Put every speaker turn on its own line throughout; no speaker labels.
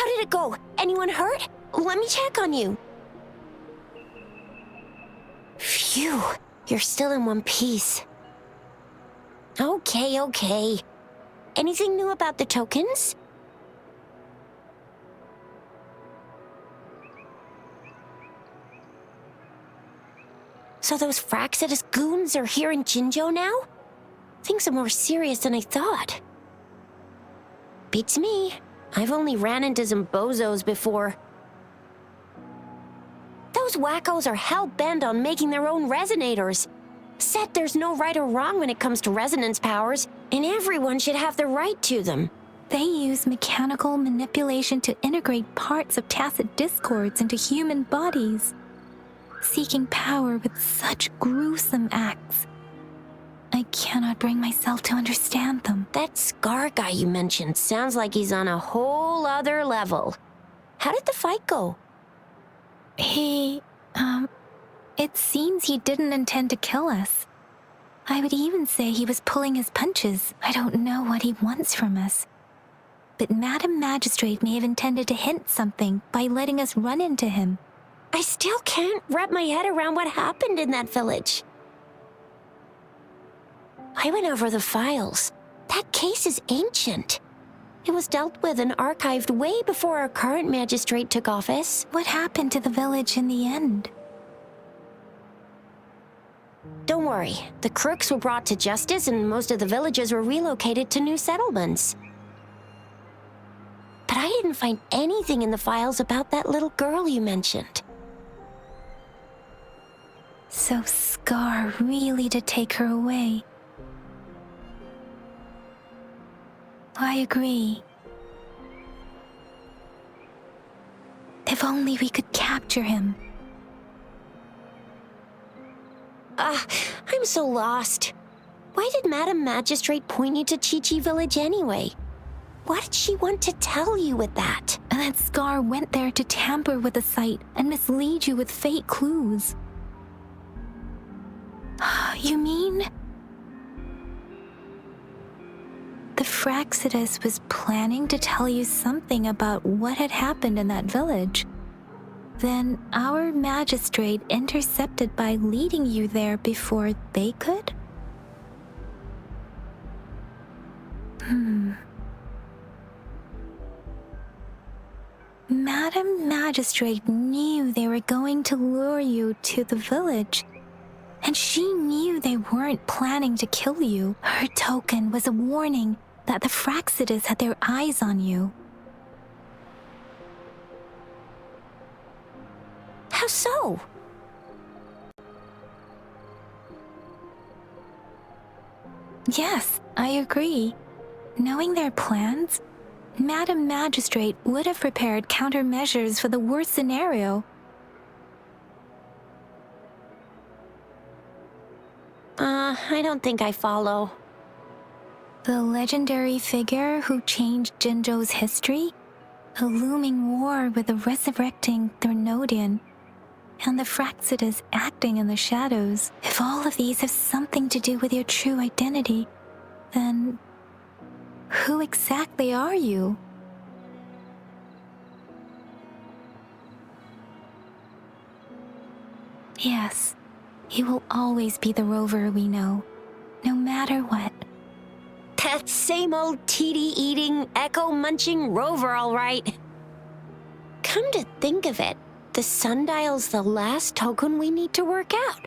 How did it go? Anyone hurt? Let me check on you. Phew, you're still in one piece. Okay. Anything new about the tokens? So those Fractious goons are here in Jinzhou now? Things are more serious than I thought. Beats me. I've only ran into some bozos before. Those wackos are hell-bent on making their own resonators. Said there's no right or wrong when it comes to resonance powers, and everyone should have the right to them.
They use mechanical manipulation to integrate parts of tacit discords into human bodies, seeking power with such gruesome acts. I cannot bring myself to understand them.
That Scar guy you mentioned sounds like he's on a whole other level. How did the fight go?
It seems he didn't intend to kill us. I would even say he was pulling his punches. I don't know what he wants from us. But Madam Magistrate may have intended to hint something by letting us run into him.
I still can't wrap my head around what happened in that village. I went over the files. That case is ancient. It was dealt with and archived way before our current magistrate took office.
What happened to the village in the end?
Don't worry. The crooks were brought to justice and most of the villagers were relocated to new settlements. But I didn't find anything in the files about that little girl you mentioned.
So Scar really did take her away. I agree. If only we could capture him.
I'm so lost. Why did Madam Magistrate point you to Chi-Chi Village anyway? What did she want to tell you with that?
And that Scar went there to tamper with the site and mislead you with fake clues. You mean? The Fractious was planning to tell you something about what had happened in that village. Then our magistrate intercepted by leading you there before they could? Madam Magistrate knew they were going to lure you to the village, and she knew they weren't planning to kill you. Her token was a warning that the Fractious had their eyes on you.
How so?
Yes, I agree. Knowing their plans, Madam Magistrate would have prepared countermeasures for the worst scenario.
I don't think I follow.
The legendary figure who changed Jinzhou's history? A looming war with the resurrecting Thermodian, and the Fractious acting in the shadows. If all of these have something to do with your true identity, then who exactly are you? Yes, you will always be the Rover we know, no matter what.
That same old TD-eating, echo-munching Rover, all right. Come to think of it, the sundial's the last token we need to work out.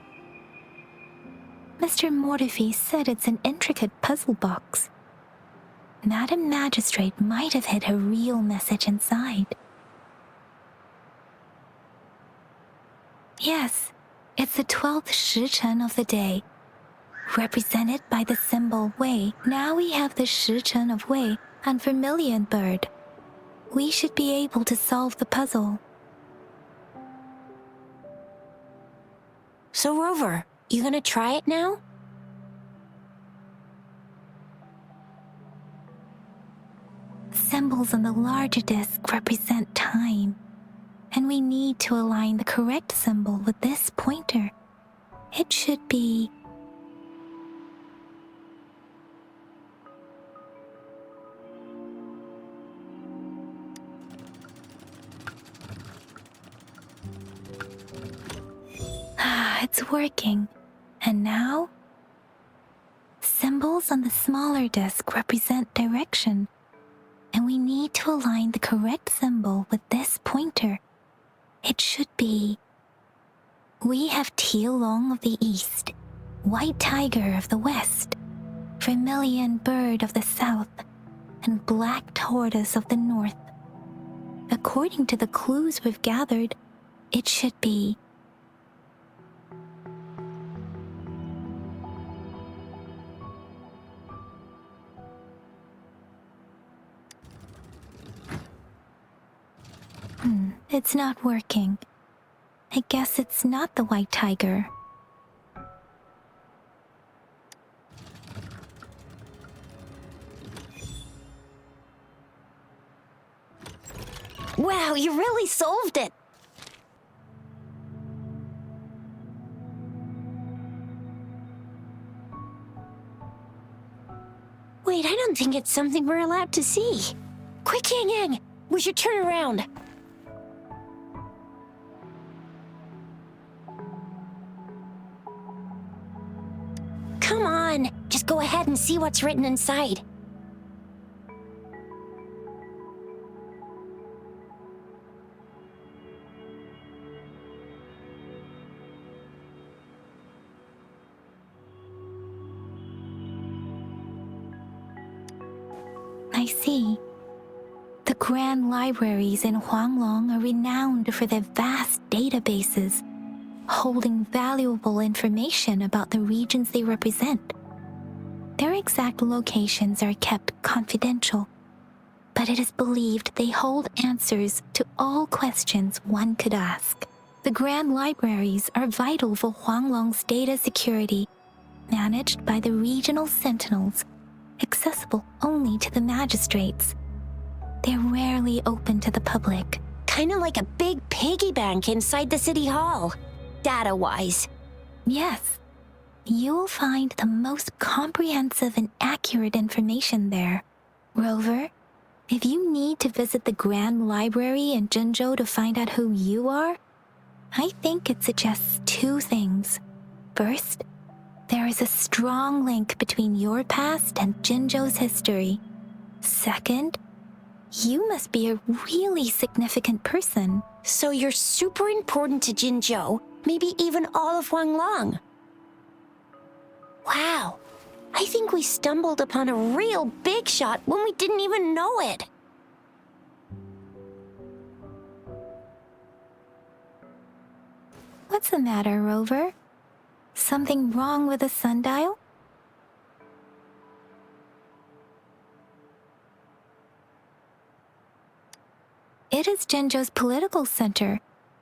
Mr. Mortefi said it's an intricate puzzle box. Madam Magistrate might have hid her real message inside. Yes, it's the 12th shichen of the day, represented by the symbol Wei. Now we have the shichen of Wei and vermilion bird. We should be able to solve the puzzle.
So Rover, you gonna try it now?
Symbols on the larger disc represent time, and we need to align the correct symbol with this pointer. It should be It's working. And now? Symbols on the smaller disc represent direction, and we need to align the correct symbol with this pointer. It should be: we have Tealong of the east, white tiger of the west, vermilion bird of the south, and black tortoise of the north. According to the clues we've gathered, it should be it's not working. I guess it's not the white tiger.
Wow, you really solved it! Wait, I don't think it's something we're allowed to see. Quick, Yang Yang! We should turn around. Come on, just go ahead and see what's written inside.
I see. The grand libraries in Huanglong are renowned for their vast databases, holding valuable information about the regions they represent. Their exact locations are kept confidential, but it is believed they hold answers to all questions one could ask. The grand libraries are vital for Huanglong's data security, managed by the regional sentinels, accessible only to the magistrates. They're rarely open to the public.
Kinda like a big piggy bank inside the city hall, data-wise.
Yes, you'll find the most comprehensive and accurate information there. Rover, if you need to visit the Grand Library in Jinzhou to find out who you are, I think it suggests two things. First, there is a strong link between your past and Jinzhou's history. Second, you must be a really significant person.
So you're super important to Jinzhou, maybe even all of Huanglong. Wow, I think we stumbled upon a real big shot when we didn't even know it.
What's the matter, Rover? Something wrong with the sundial? It is Jinzhou's political center,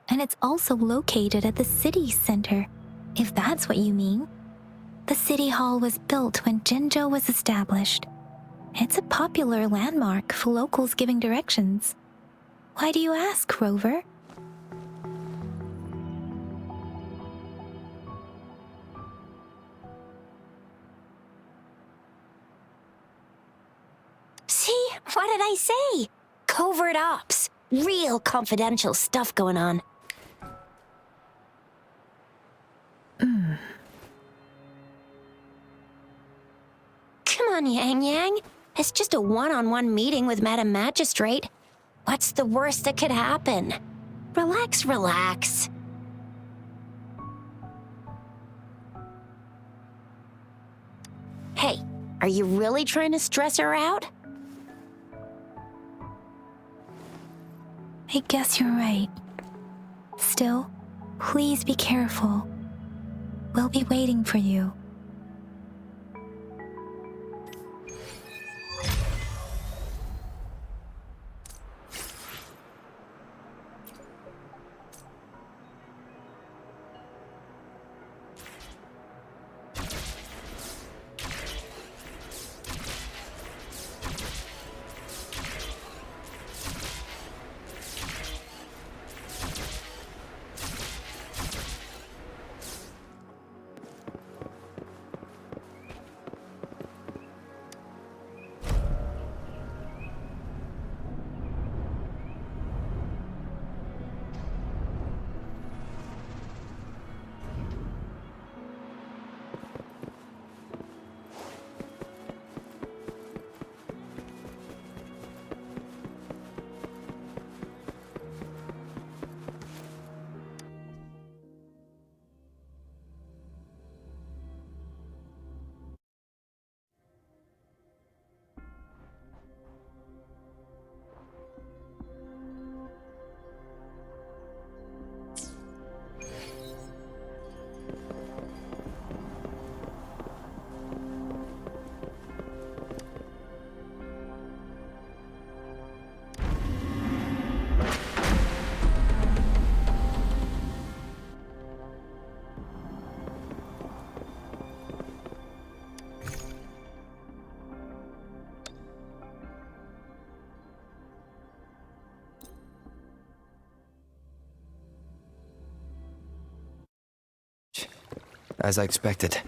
and it's also located at the city center, if that's what you mean. The city hall was built when Jinzhou was established. It's a popular landmark for locals giving directions. Why do you ask, Rover?
See? What did I say? Covert ops. Real confidential stuff going on. Come on, Yang Yang. It's just a one-on-one meeting with Madam Magistrate. What's the worst that could happen? Relax, relax. Hey, are you really trying to stress her out?
I guess you're right. Still, please be careful. We'll be waiting for you.
as I expected.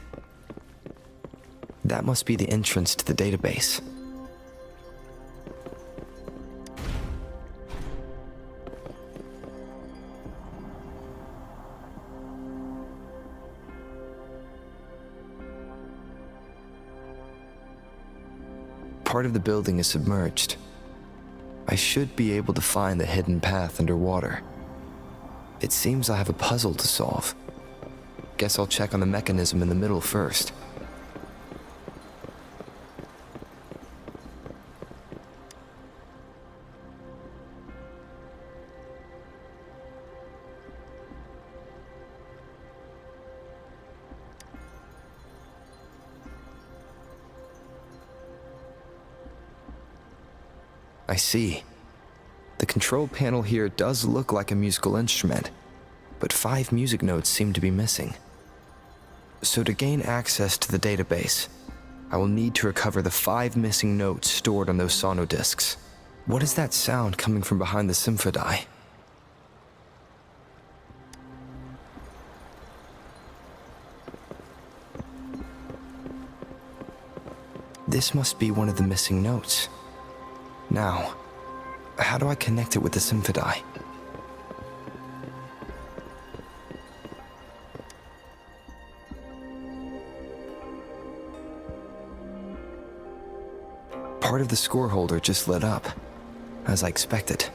That must be the entrance to the database. Part of the building is submerged. I should be able to find the hidden path underwater. It seems I have a puzzle to solve. Guess I'll check on the mechanism in the middle first. I see. The control panel here does look like a musical instrument, but 5 music notes seem to be missing. So to gain access to the database, I will need to recover the 5 missing notes stored on those sonodiscs. What is that sound coming from behind the symphony? This must be one of the missing notes. Now, how do I connect it with the symphony? Part of the score holder just lit up, as I expected.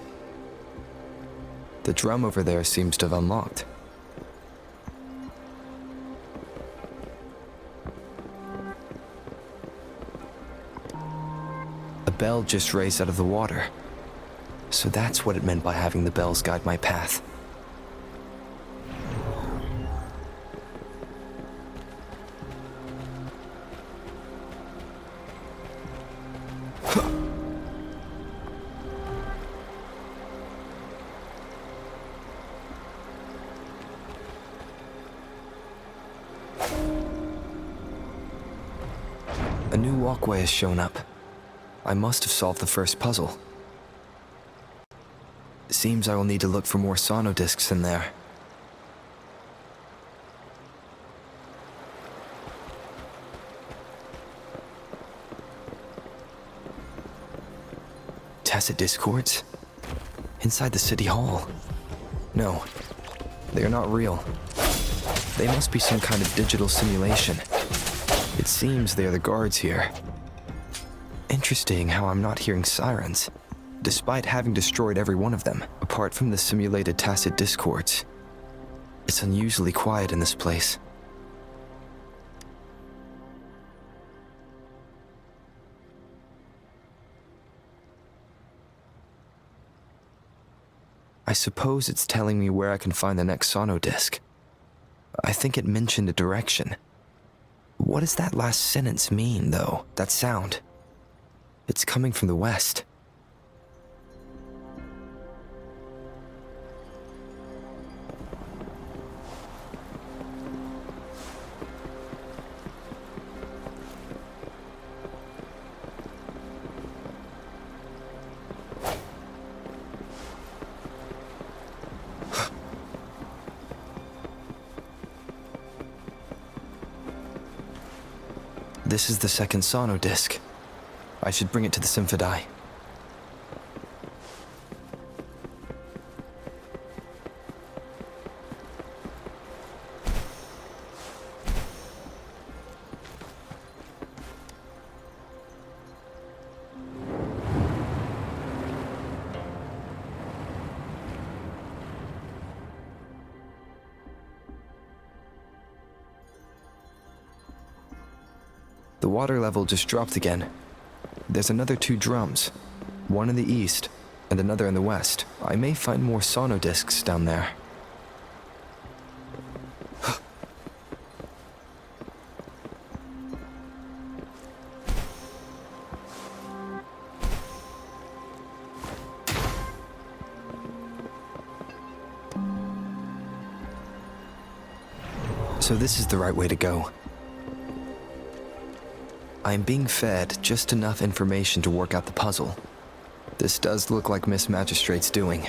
The drum over there seems to have unlocked. A bell just raised out of the water. So that's what it meant by having the bells guide my path. A new walkway has shown up. I must have solved the first puzzle. It seems I will need to look for more sonodiscs in there. Tacit discords? Inside the city hall? No, they are not real. They must be some kind of digital simulation. It seems they are the guards here. Interesting how I'm not hearing sirens, despite having destroyed every one of them, apart from the simulated tacit discords. It's unusually quiet in this place. I suppose it's telling me where I can find the next sonodisc. I think it mentioned a direction. What does that last sentence mean, though? That sound? It's coming from the west. This is the second sonodisc. I should bring it to the symphony. The water level just dropped again. There's another 2 drums, one in the east and another in the west. I may find more sonodiscs down there. So this is the right way to go. I am being fed just enough information to work out the puzzle. This does look like Miss Magistrate's doing.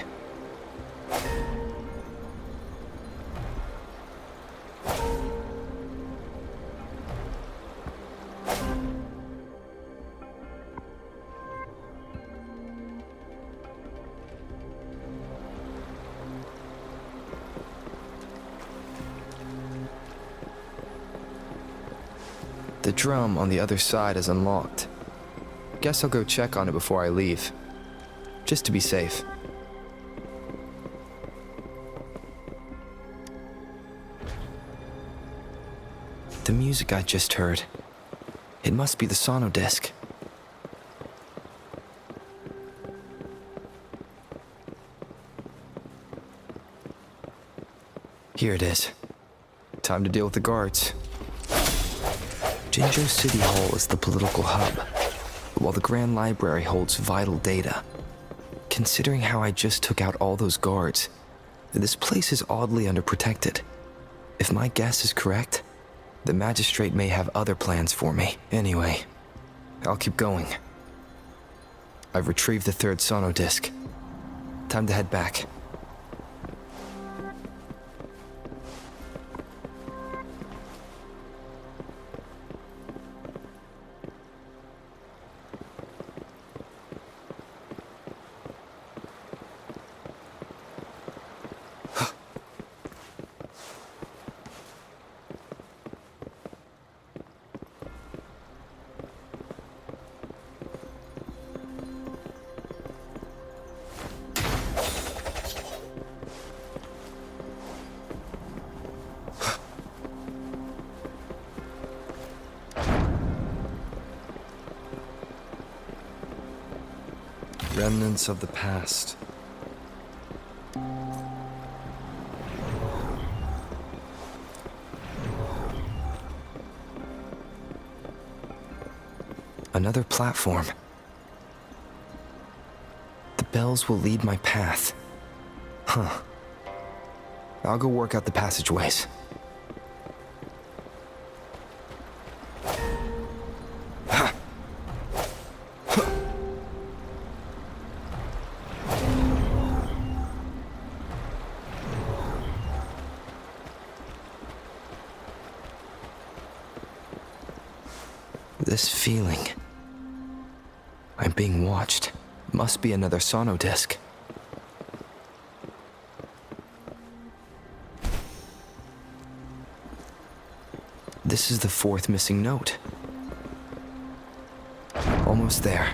The drum on the other side is unlocked. Guess I'll go check on it before I leave, just to be safe. The music I just heard, it must be the sono disc. Here it is. Time to deal with the guards. Jinzhou City Hall is the political hub, while the Grand Library holds vital data. Considering how I just took out all those guards, this place is oddly underprotected. If my guess is correct, the magistrate may have other plans for me. Anyway, I'll keep going. I've retrieved the third sono disc. Time to head back. Remnants of the past. Another platform. The bells will lead my path. Huh. I'll go work out the passageways. This feeling. I'm being watched. Must be another sono disc. This is the fourth missing note. Almost there.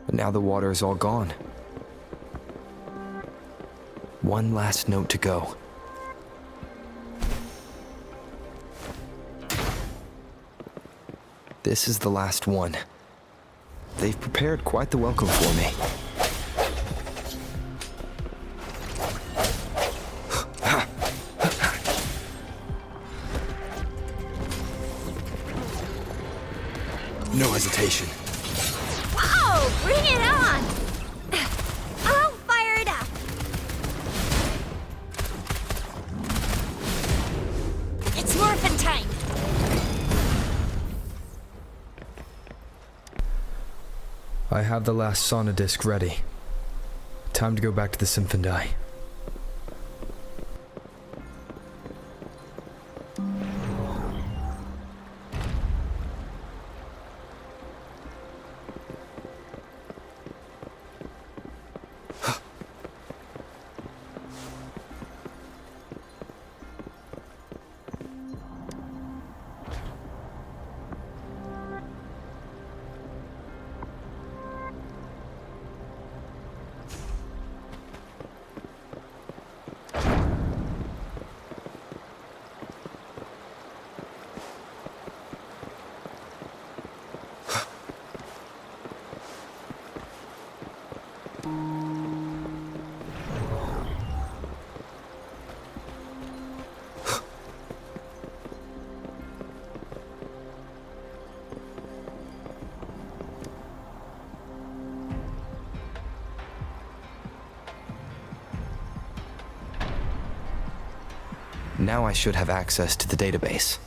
But now the water is all gone. One last note to go. This is the last one. They've prepared quite the welcome for me. No hesitation.
Whoa! Bring it on! I'll fire it up. It's morphin' time.
I have the last sauna disc ready. Time to go back to the Symphony. Now I should have access to the database.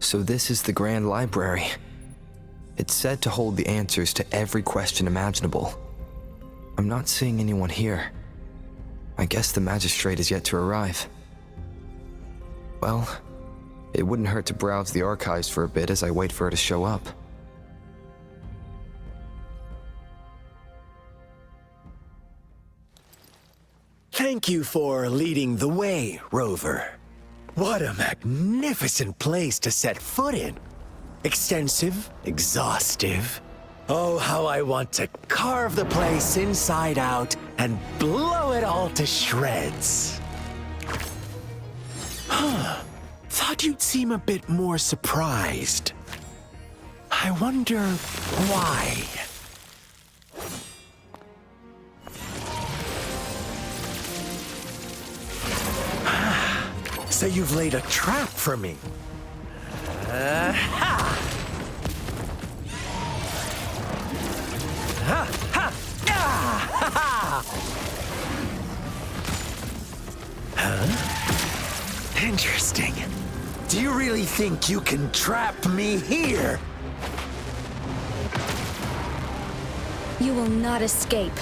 So this is the Grand Library. It's said to hold the answers to every question imaginable. I'm not seeing anyone here. I guess the magistrate is yet to arrive. Well, it wouldn't hurt to browse the archives for a bit as I wait for her to show up.
Thank you for leading the way, Rover. What a magnificent place to set foot in. Extensive, exhaustive. Oh, how I want to carve the place inside out and blow it all to shreds. Thought you'd seem a bit more surprised. I wonder why. So you've laid a trap for me. Ha! Ha! Ha! Ah! Ha! Ha! Huh? Interesting. Do you really think you can trap me here?
You will not escape.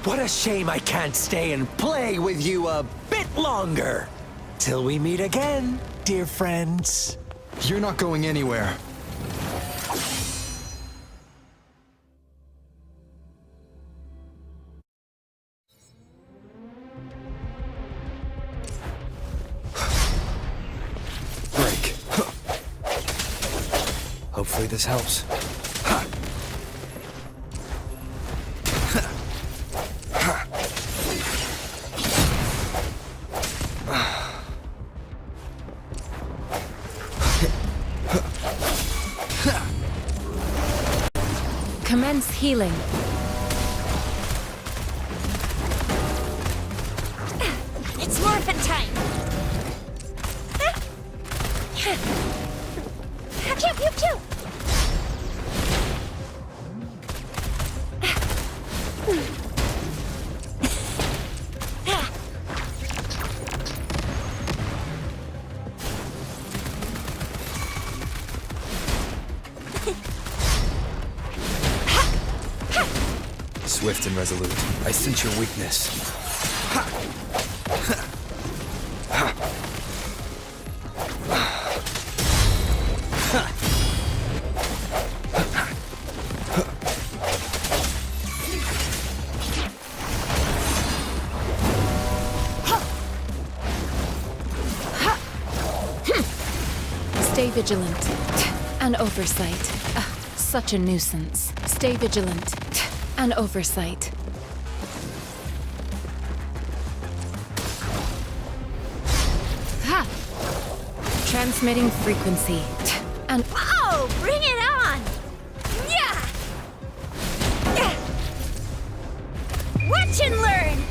What a shame I can't stay and play with you a bit longer. Till we meet again, dear friends.
You're not going anywhere. Break. Hopefully this helps.
Commence healing.
It's morphin' time! Pew, pew, pew!
Swift and resolute. I sense your weakness.
Stay vigilant. An oversight. Such a nuisance. Stay vigilant. An oversight. Ha! Transmitting frequency. And
Oh, bring it on! Yeah! Watch and learn!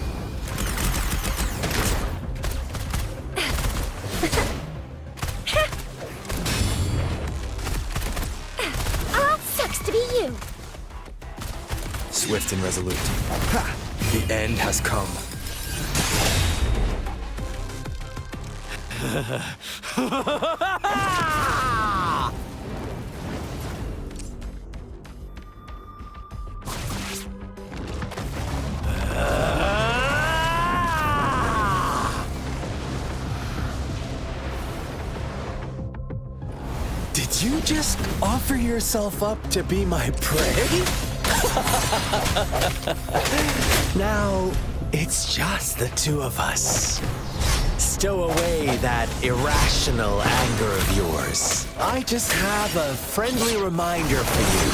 Oh, sucks to be you.
Swift and resolute. Ha! The end has come.
Did you just offer yourself up to be my prey? Now, it's just the two of us. Stow away that irrational anger of yours. I just have a friendly reminder for you.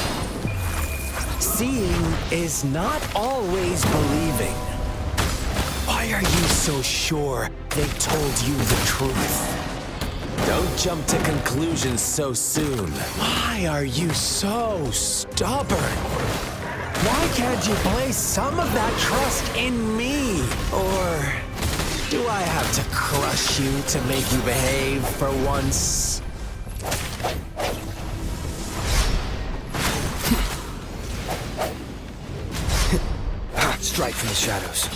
Seeing is not always believing. Why are you so sure they told you the truth? Don't jump to conclusions so soon. Why are you so stubborn? Why can't you place some of that trust in me? Or do I have to crush you to make you behave for once?
Strike from the shadows.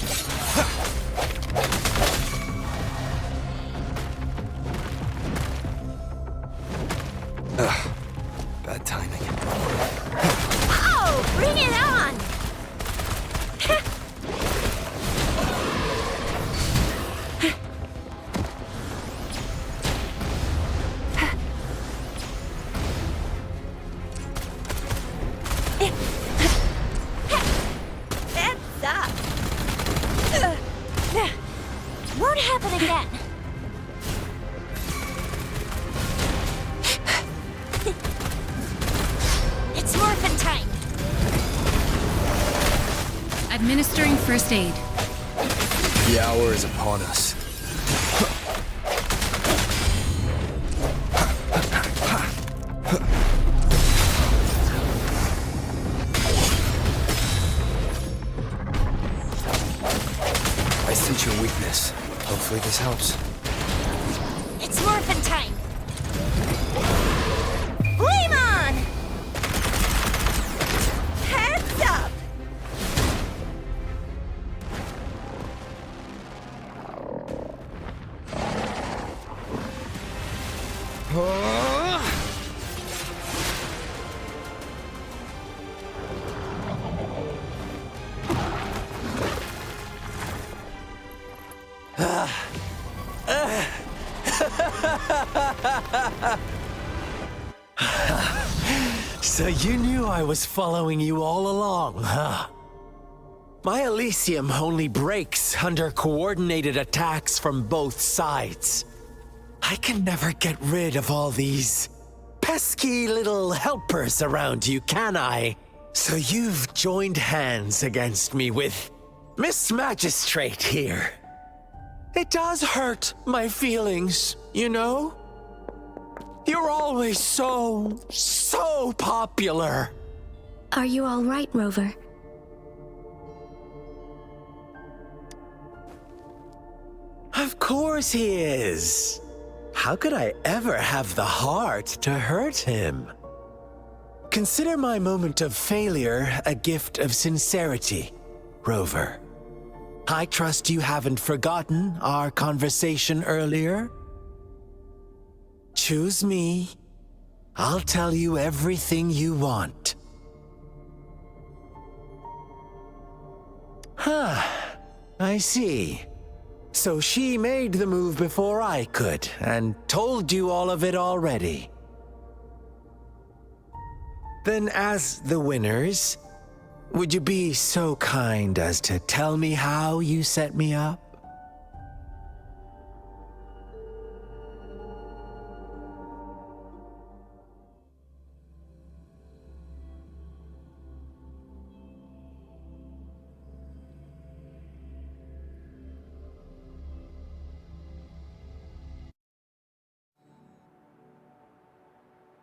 Won't happen again. It's morphin' time.
Administering first aid.
The hour is upon us. I sense your weakness. Hopefully this helps.
It's morphin' time. Flame on! Heads up!
So you knew I was following you all along, huh? My Elysium only breaks under coordinated attacks from both sides. I can never get rid of all these pesky little helpers around you, can I? So you've joined hands against me with Miss Magistrate here. It does hurt my feelings, you know? You're always so popular.
Are you all right, Rover?
Of course he is. How could I ever have the heart to hurt him? Consider my moment of failure a gift of sincerity, Rover. I trust you haven't forgotten our conversation earlier. Choose me. I'll tell you everything you want. Huh. I see. So she made the move before I could, and told you all of it already. Then as the winners, would you be so kind as to tell me how you set me up?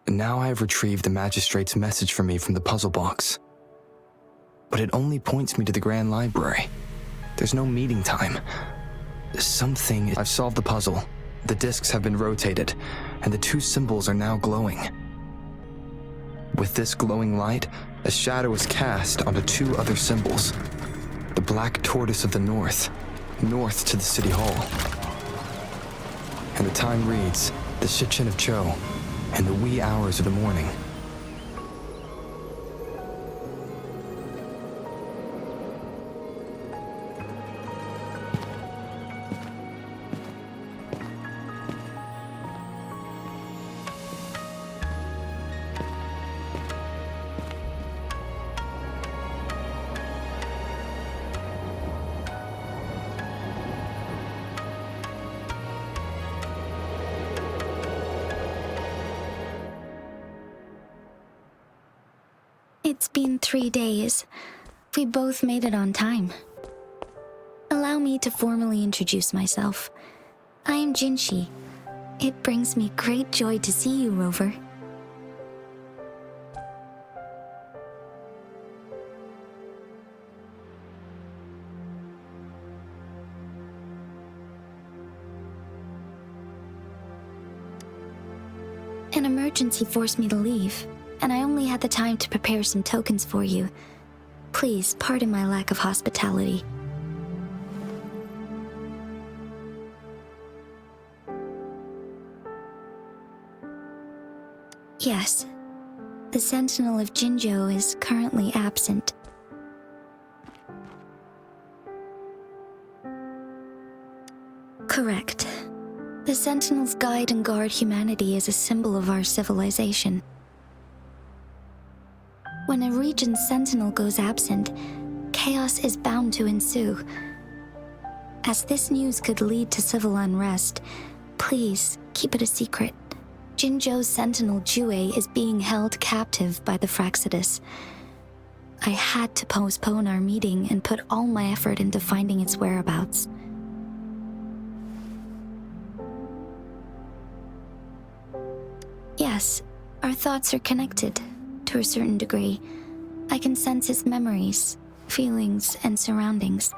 Now I have retrieved the magistrate's message for me from the puzzle box. But it only points me to the Grand Library. There's no meeting time. Something... I've solved the puzzle. The discs have been rotated, and the two symbols are now glowing. With this glowing light, a shadow is cast onto two other symbols. The black tortoise of the north to the city hall. And the time reads, the Shichen of Cho, in the wee hours of the morning.
It's been 3 days. We both made it on time. Allow me to formally introduce myself. I am Jinshi. It brings me great joy to see you, Rover. An emergency forced me to leave, and I only had the time to prepare some tokens for you. Please pardon my lack of hospitality. Yes, the Sentinel of Jinzhou is currently absent. Correct. The Sentinels guide and guard humanity as a symbol of our civilization. When a region's sentinel goes absent, chaos is bound to ensue. As this news could lead to civil unrest, please keep it a secret. Jinzhou's sentinel Jue is being held captive by the Fractsidus. I had to postpone our meeting and put all my effort into finding its whereabouts. Yes, our thoughts are connected, to a certain degree. I can sense his memories, feelings, and surroundings,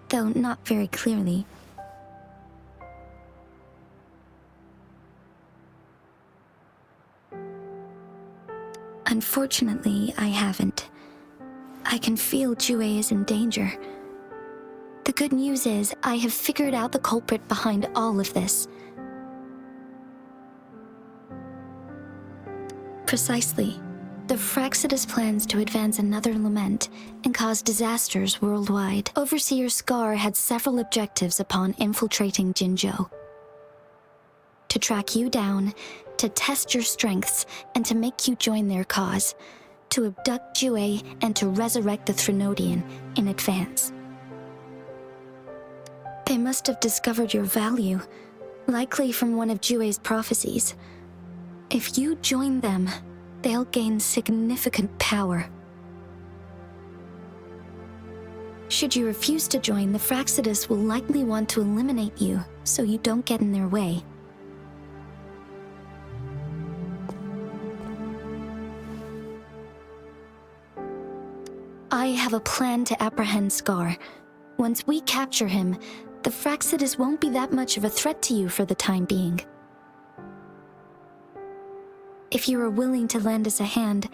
though not very clearly. Unfortunately, I haven't. I can feel Jue is in danger. The good news is, I have figured out the culprit behind all of this. Precisely. The Fractsidus plans to advance another Lament and cause disasters worldwide. Overseer Scar had several objectives upon infiltrating Jinzhou. To track you down, to test your strengths, and to make you join their cause. To abduct Jue and to resurrect the Threnodian in advance. They must have discovered your value, likely from one of Jue's prophecies. If you join them, they'll gain significant power. Should you refuse to join, the Fractsidus will likely want to eliminate you so you don't get in their way. I have a plan to apprehend Scar. Once we capture him, the Fractsidus won't be that much of a threat to you for the time being. If you are willing to lend us a hand,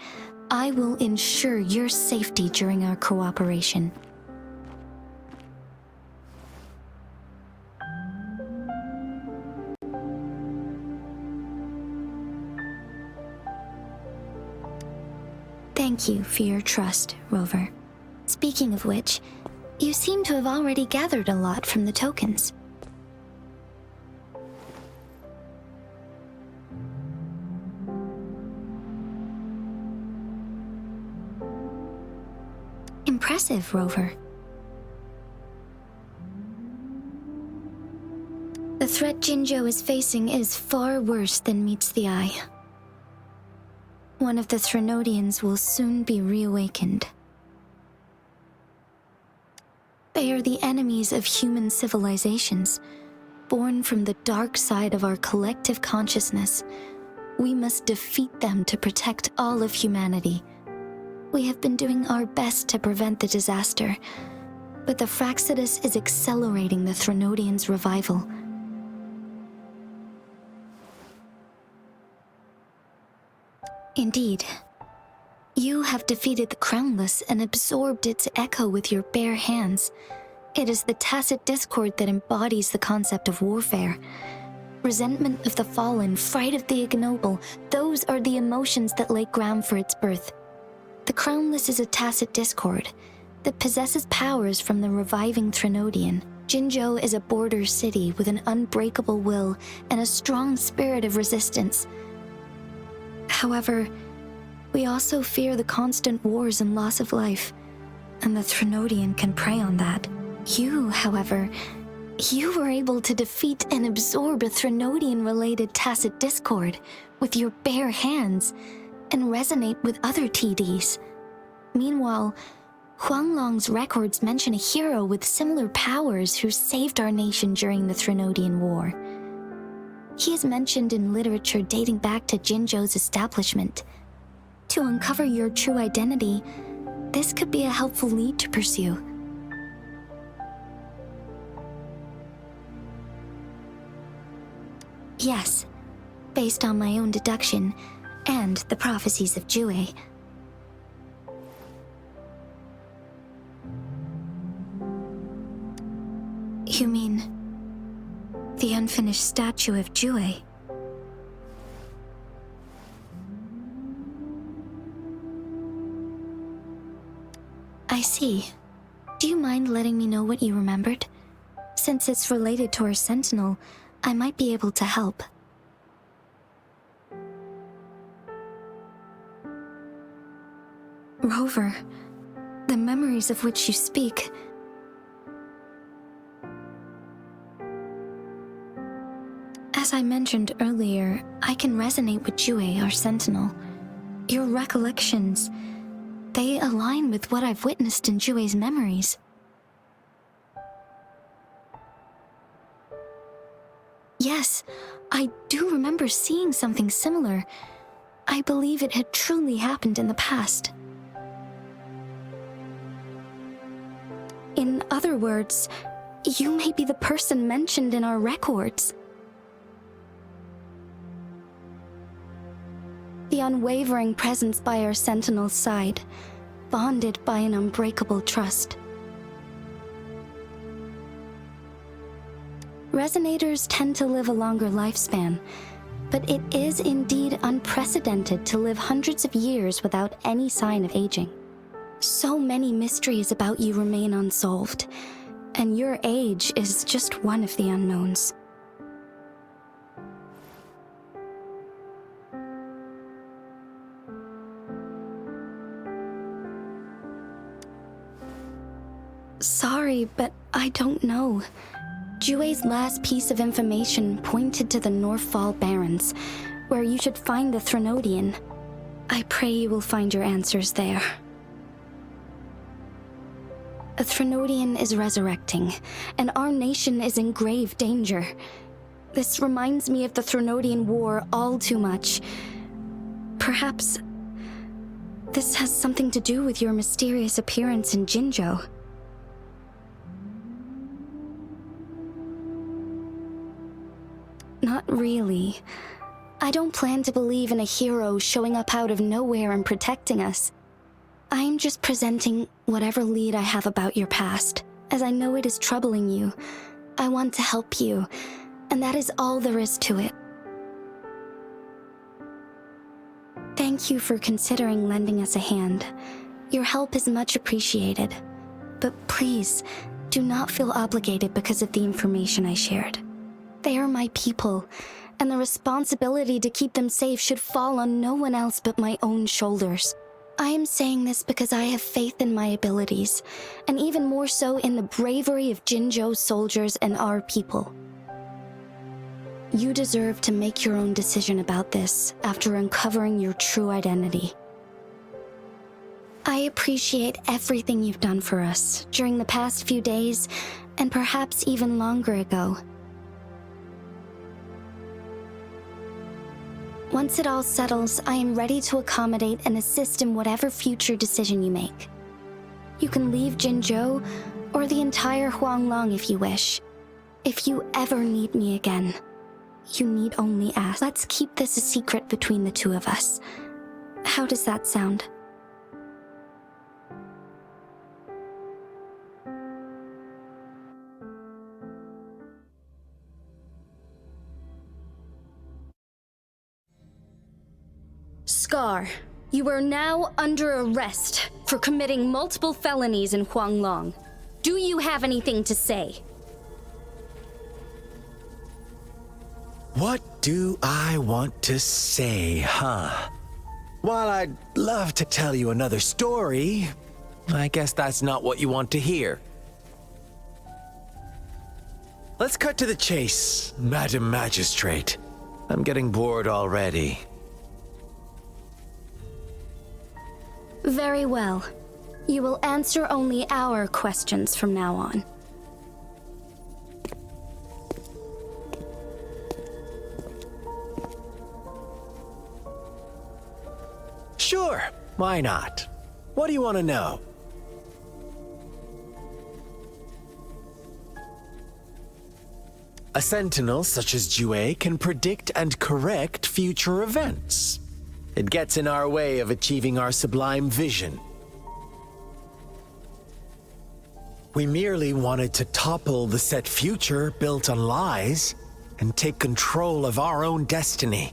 I will ensure your safety during our cooperation. Thank you for your trust, Rover. Speaking of which, you seem to have already gathered a lot from the tokens. Impressive, Rover. The threat Jinzhou is facing is far worse than meets the eye. One of the Threnodians will soon be reawakened. They are the enemies of human civilizations, born from the dark side of our collective consciousness. We must defeat them to protect all of humanity. We have been doing our best to prevent the disaster, but the Fractsidus is accelerating the Threnodians' revival. Indeed, you have defeated the Crownless and absorbed its echo with your bare hands. It is the tacit discord that embodies the concept of warfare. Resentment of the fallen, fright of the ignoble, those are the emotions that lay ground for its birth. The Crownless is a tacit discord that possesses powers from the reviving Threnodian. Jinzhou is a border city with an unbreakable will and a strong spirit of resistance. However, we also fear the constant wars and loss of life, and the Threnodian can prey on that. You, however, you were able to defeat and absorb a Threnodian-related tacit discord with your bare hands and resonate with other TDs. Meanwhile, Huanglong's records mention a hero with similar powers who saved our nation during the Threnodian War. He is mentioned in literature dating back to Jinzhou's establishment. To uncover your true identity, this could be a helpful lead to pursue. Yes, based on my own deduction and the prophecies of Jue. You mean the unfinished statue of Jue? I see. Do you mind letting me know what you remembered? Since it's related to our sentinel, I might be able to help. Rover, the memories of which you speak, As I mentioned earlier, I can resonate with Jue, our sentinel. Your recollections, they align with what I've witnessed in Jue's memories. Yes, I do remember seeing something similar. I believe it had truly happened in the past. In other words, you may be the person mentioned in our records. The unwavering presence by our sentinel's side, bonded by an unbreakable trust. Resonators tend to live a longer lifespan, but it is indeed unprecedented to live hundreds of years without any sign of aging. So many mysteries about you remain unsolved, and your age is just one of the unknowns. Sorry, but I don't know. Jue's last piece of information pointed to the Northfall Barrens, where you should find the Threnodian. I pray you will find your answers there. A Threnodian is resurrecting, and our nation is in grave danger. This reminds me of the Threnodian War all too much. Perhaps this has something to do with your mysterious appearance in Jinzhou. Not really. I don't plan to believe in a hero showing up out of nowhere and protecting us. I'm just presenting whatever lead I have about your past, as I know it is troubling you. I want to help you, and that is all there is to it. Thank you for considering lending us a hand. Your help is much appreciated. But please, do not feel obligated because of the information I shared. They are my people, and the responsibility to keep them safe should fall on no one else but my own shoulders. I am saying this because I have faith in my abilities, and even more so in the bravery of Jinzhou's soldiers and our people. You deserve to make your own decision about this after uncovering your true identity. I appreciate everything you've done for us during the past few days, and perhaps even longer ago. Once it all settles, I am ready to accommodate and assist in whatever future decision you make. You can leave Jinzhou, or the entire Huanglong if you wish. If you ever need me again, you need only ask. Let's keep this a secret between the two of us. How does that sound? Scar, you are now under arrest for committing multiple felonies in Huanglong. Do you have anything to say?
What do I want to say, huh? While I'd love to tell you another story, I guess that's not what you want to hear. Let's cut to the chase, Madam Magistrate. I'm getting bored already.
Very well. You will answer only our questions from now on.
Sure, why not? What do you want to know? A sentinel such as Jue can predict and correct future events. It gets in our way of achieving our sublime vision. We merely wanted to topple the set future built on lies and take control of our own destiny.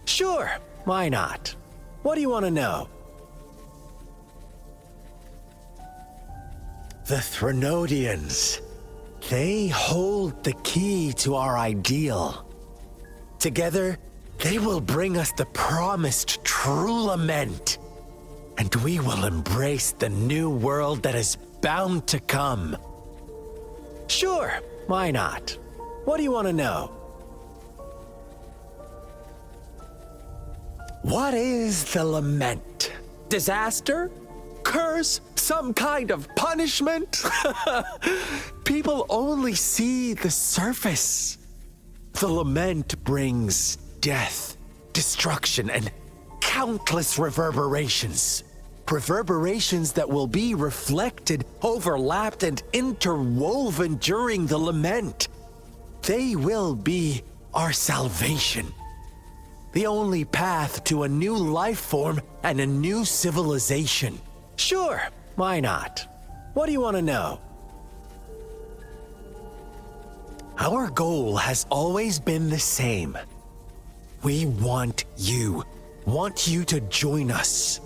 Sure, why not? What do you want to know? The Threnodians. They hold the key to our ideal. Together, they will bring us the promised true lament, and we will embrace the new world that is bound to come. Sure, why not? What do you want to know? What is the lament? Disaster? Curse? Some kind of punishment? People only see the surface. The lament brings death, destruction, and countless reverberations. Reverberations that will be reflected, overlapped, and interwoven during the lament. They will be our salvation. The only path to a new life form and a new civilization. Sure, why not? What do you want to know? Our goal has always been the same. We want you to join us.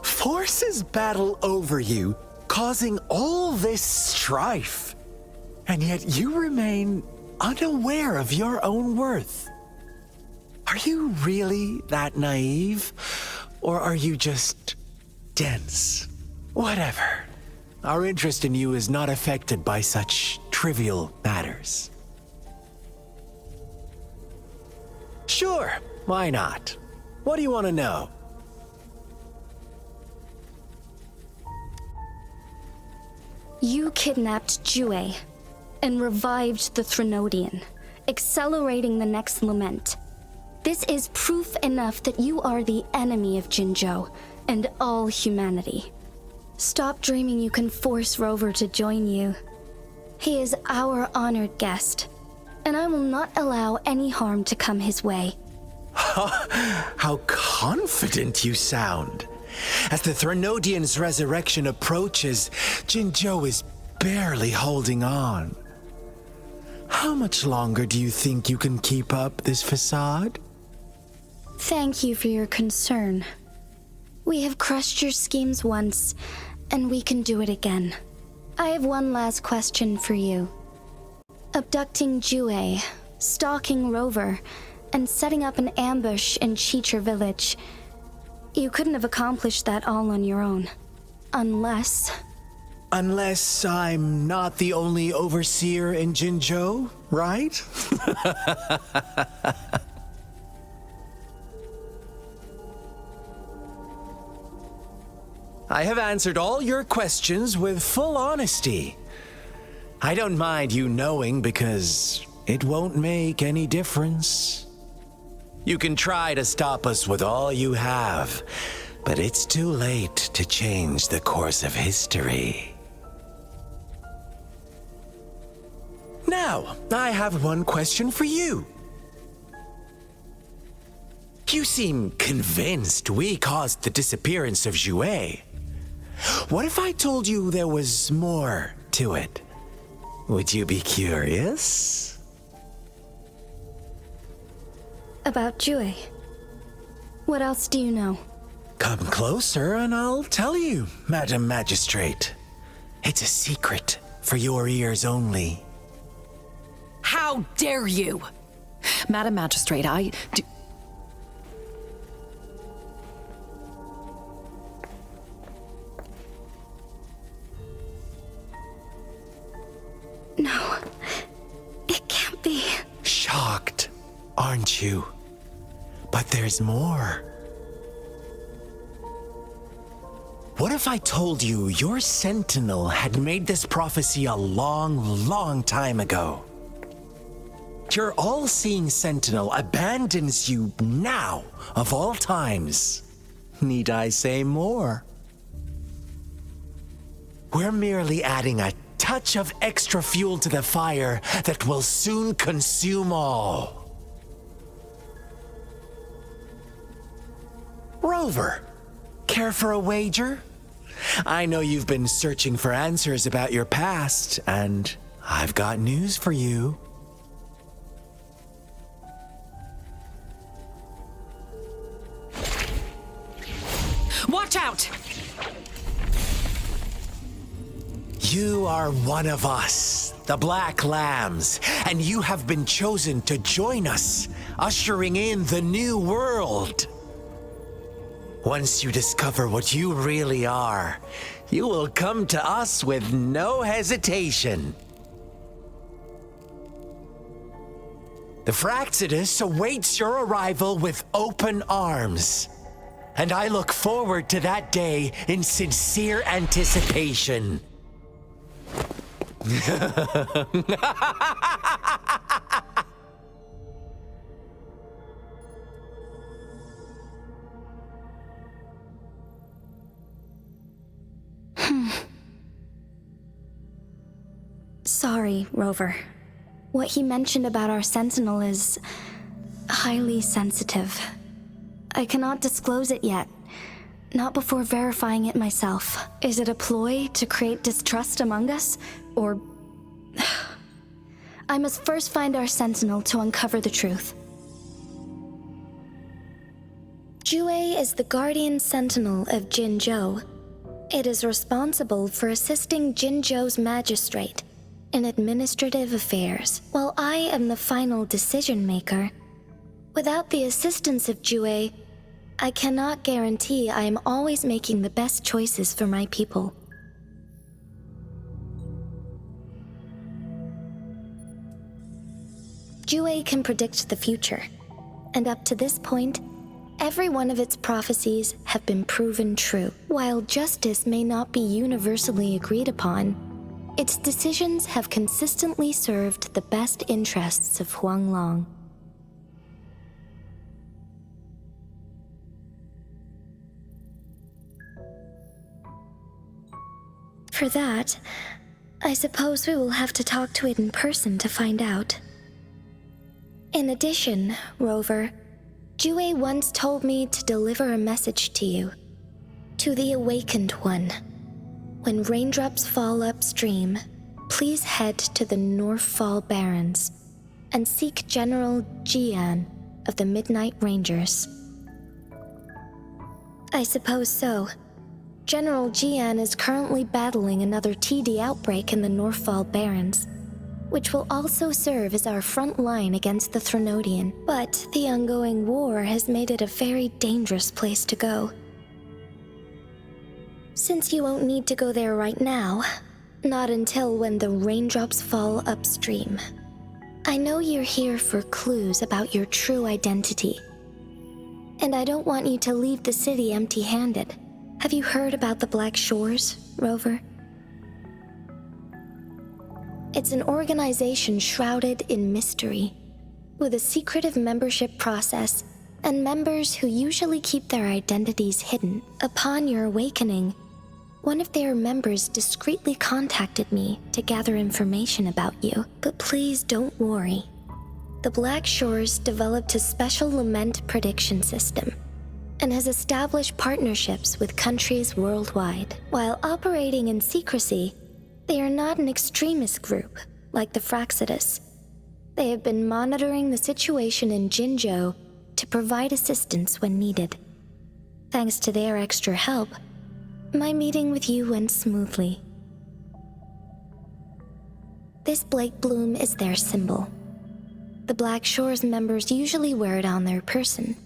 Forces battle over you, causing all this strife, and yet you remain unaware of your own worth. Are you really that naive, or are you just dense? Whatever. Our interest in you is not affected by such trivial matters. Sure, why not? What do you want to know?
You kidnapped Jue and revived the Threnodian, accelerating the next lament. This is proof enough that you are the enemy of Jinzhou and all humanity. Stop dreaming you can force Rover to join you. He is our honored guest, and I will not allow any harm to come his way.
How confident you sound. As the Threnodian's resurrection approaches, Jinzhou is barely holding on. How much longer do you think you can keep up this facade?
Thank you for your concern. We have crushed your schemes once, and we can do it again. I have one last question for you. Abducting Jue, stalking Rover, and setting up an ambush in Chicher village. You couldn't have accomplished that all on your own. Unless
I'm not the only overseer in Jinzhou, right? I have answered all your questions with full honesty. I don't mind you knowing because it won't make any difference. You can try to stop us with all you have, but it's too late to change the course of history. Now, I have one question for you. You seem convinced we caused the disappearance of Jue. What if I told you there was more to it? Would you be curious?
about Jue. What else do you know?
Come closer and I'll tell you, Madam Magistrate. It's a secret for your ears only.
How dare you! Madam Magistrate, I do...
No, it can't be.
Shocked, aren't you? But there's more. What if I told you your sentinel had made this prophecy a long, long time ago? Your all-seeing sentinel abandons you now, of all times. Need I say more? We're merely adding a touch of extra fuel to the fire that will soon consume all. Rover, care for a wager? I know you've been searching for answers about your past, and I've got news for you.
Watch out!
You are one of us, the Black Lambs, and you have been chosen to join us, ushering in the new world. Once you discover what you really are, you will come to us with no hesitation. The Fractsidus awaits your arrival with open arms, and I look forward to that day in sincere anticipation.
Sorry, Rover. What he mentioned about our sentinel is highly sensitive. I cannot disclose it yet, not before verifying it myself. Is it a ploy to create distrust among us, or... I must first find our sentinel to uncover the truth. Jue is the guardian sentinel of Jinzhou. It is responsible for assisting Jinzhou's magistrate in administrative affairs, while I am the final decision maker. Without the assistance of Jue, I cannot guarantee I am always making the best choices for my people. Jue can predict the future, and up to this point, every one of its prophecies have been proven true. While justice may not be universally agreed upon, its decisions have consistently served the best interests of Huanglong. For that, I suppose we will have to talk to it in person to find out. In addition, Rover, Jue once told me to deliver a message to you, to the Awakened One. When raindrops fall upstream, please head to the Northfall Barrens and seek General Jian of the Midnight Rangers. I suppose so. General Jian is currently battling another TD outbreak in the Northfall Barrens, which will also serve as our front line against the Threnodian. But the ongoing war has made it a very dangerous place to go. Since you won't need to go there right now, not until when the raindrops fall upstream. I know you're here for clues about your true identity, and I don't want you to leave the city empty-handed. Have you heard about the Black Shores, Rover? It's an organization shrouded in mystery, with a secretive membership process and members who usually keep their identities hidden. Upon your awakening, one of their members discreetly contacted me to gather information about you. But please don't worry. The Black Shores developed a special Lament prediction system and has established partnerships with countries worldwide. While operating in secrecy, they are not an extremist group like the Fractsidus. They have been monitoring the situation in Jinzhou to provide assistance when needed. Thanks to their extra help, my meeting with you went smoothly. This Blake Bloom is their symbol. The Black Shores members usually wear it on their person.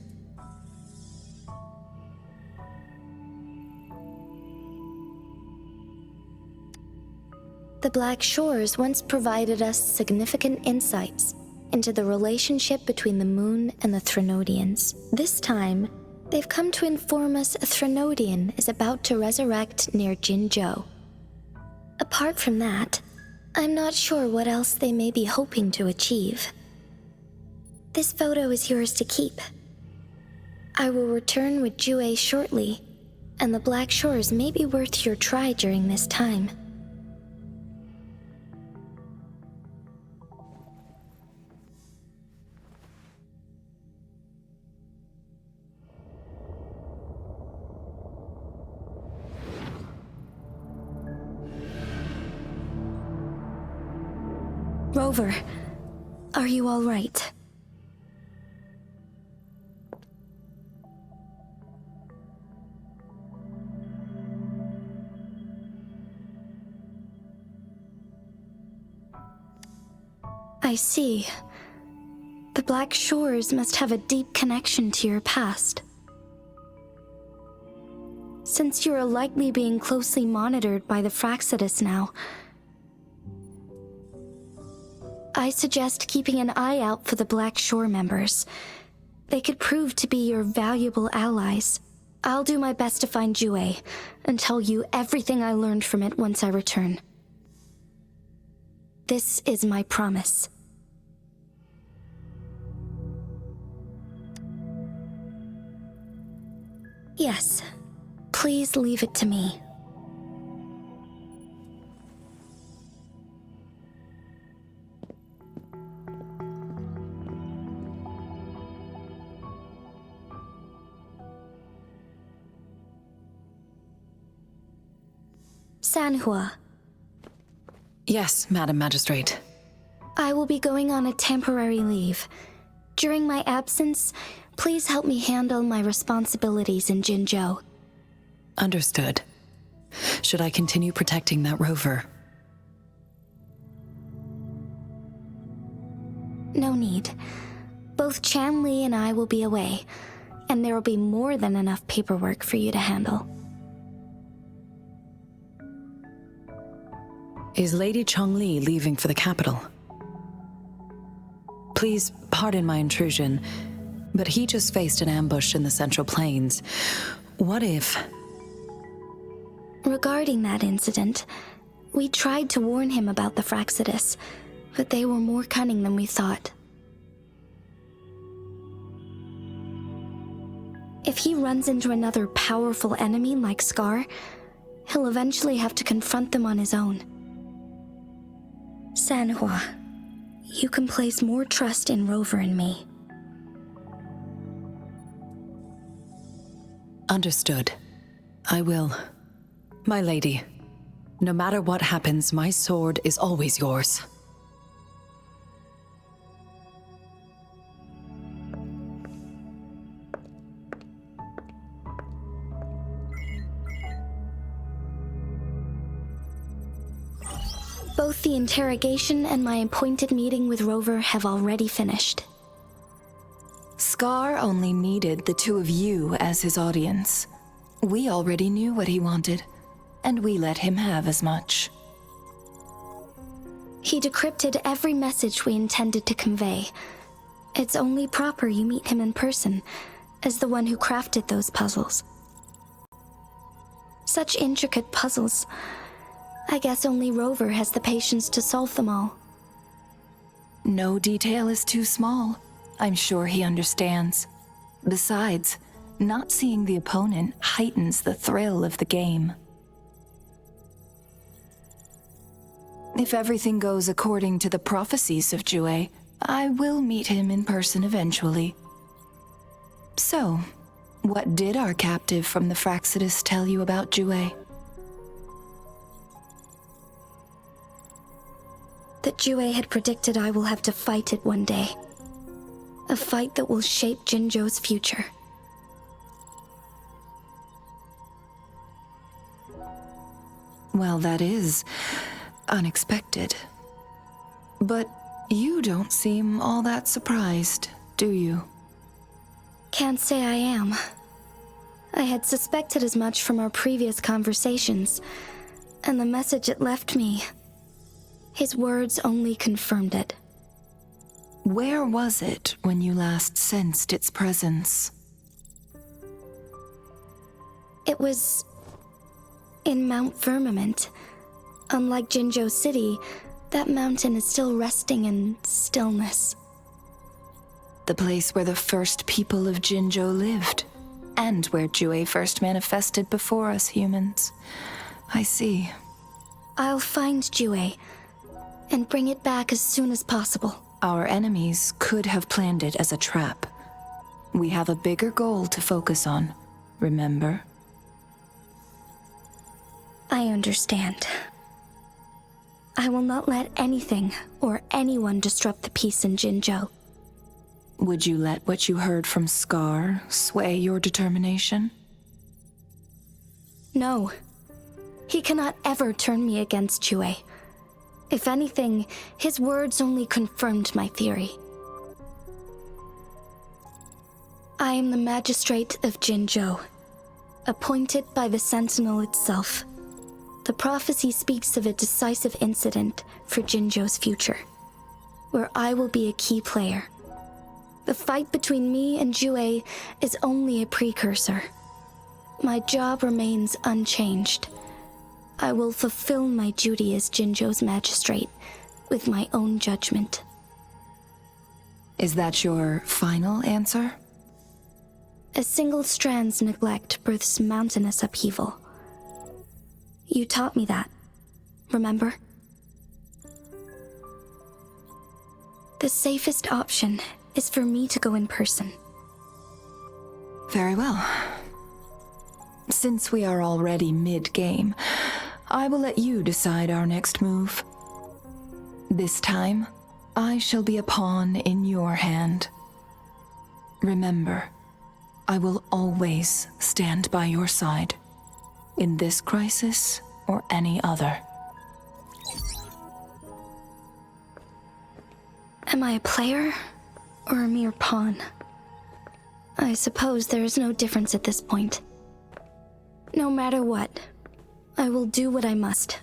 The Black Shores once provided us significant insights into the relationship between the moon and the Threnodians. This time, they've come to inform us a Threnodian is about to resurrect near Jinzhou. Apart from that, I'm not sure what else they may be hoping to achieve. This photo is yours to keep. I will return with Jue shortly, and the Black Shores may be worth your try during this time. Rover, are you all right? I see. The Black Shores must have a deep connection to your past. Since you are likely being closely monitored by the Fractsidus now, I suggest keeping an eye out for the Black Shore members. They could prove to be your valuable allies. I'll do my best to find Jue and tell you everything I learned from it once I return. This is my promise. Yes, please leave it to me. Sanhua.
Yes, Madam Magistrate.
I will be going on a temporary leave. During my absence, please help me handle my responsibilities in Jinzhou.
Understood. Should I continue protecting that rover?
No need. Both Chan Li and I will be away, and there will be more than enough paperwork for you to handle.
Is Lady Chongli leaving for the capital? Please pardon my intrusion, but he just faced an ambush in the Central Plains. What if...
Regarding that incident, we tried to warn him about the Fractsidus, but they were more cunning than we thought. If he runs into another powerful enemy like Scar, he'll eventually have to confront them on his own. Sanhua, you can place more trust in Rover and me.
Understood. I will. My lady, no matter what happens, my sword is always yours.
Both the interrogation and my appointed meeting with Rover have already finished.
Scar only needed the two of you as his audience. We already knew what he wanted, and we let him have as much.
He decrypted every message we intended to convey. It's only proper you meet him in person, as the one who crafted those puzzles. Such intricate puzzles. I guess only Rover has the patience to solve them all.
No detail is too small. I'm sure he understands. Besides, not seeing the opponent heightens the thrill of the game. If everything goes according to the prophecies of Jue, I will meet him in person eventually. So, what did our captive from the Fractsidus tell you about Jue?
That Jue had predicted I will have to fight it one day. A fight that will shape Jinzhou's future.
Well, that is unexpected. But you don't seem all that surprised, do you?
Can't say I am. I had suspected as much from our previous conversations, and the message it left me, his words only confirmed it.
Where was it when you last sensed its presence?
It was in Mount Firmament. Unlike Jinzhou City, that mountain is still resting in stillness.
The place where the first people of Jinzhou lived, and where Jue first manifested before us humans. I see.
I'll find Jue and bring it back as soon as possible.
Our enemies could have planned it as a trap. We have a bigger goal to focus on, remember?
I understand. I will not let anything or anyone disrupt the peace in Jinzhou.
Would you let what you heard from Scar sway your determination?
No. He cannot ever turn me against Jue. If anything, his words only confirmed my theory. I am the magistrate of Jinzhou, appointed by the Sentinel itself. The prophecy speaks of a decisive incident for Jinzhou's future, where I will be a key player. The fight between me and Jue is only a precursor. My job remains unchanged. I will fulfill my duty as Jinzhou's magistrate with my own judgment.
Is that your final answer?
A single strand's neglect births mountainous upheaval. You taught me that, remember? The safest option is for me to go in person.
Very well. Since we are already mid-game, I will let you decide our next move. This time, I shall be a pawn in your hand. Remember, I will always stand by your side, in this crisis or any other.
Am I a player or a mere pawn? I suppose there is no difference at this point. No matter what, I will do what I must.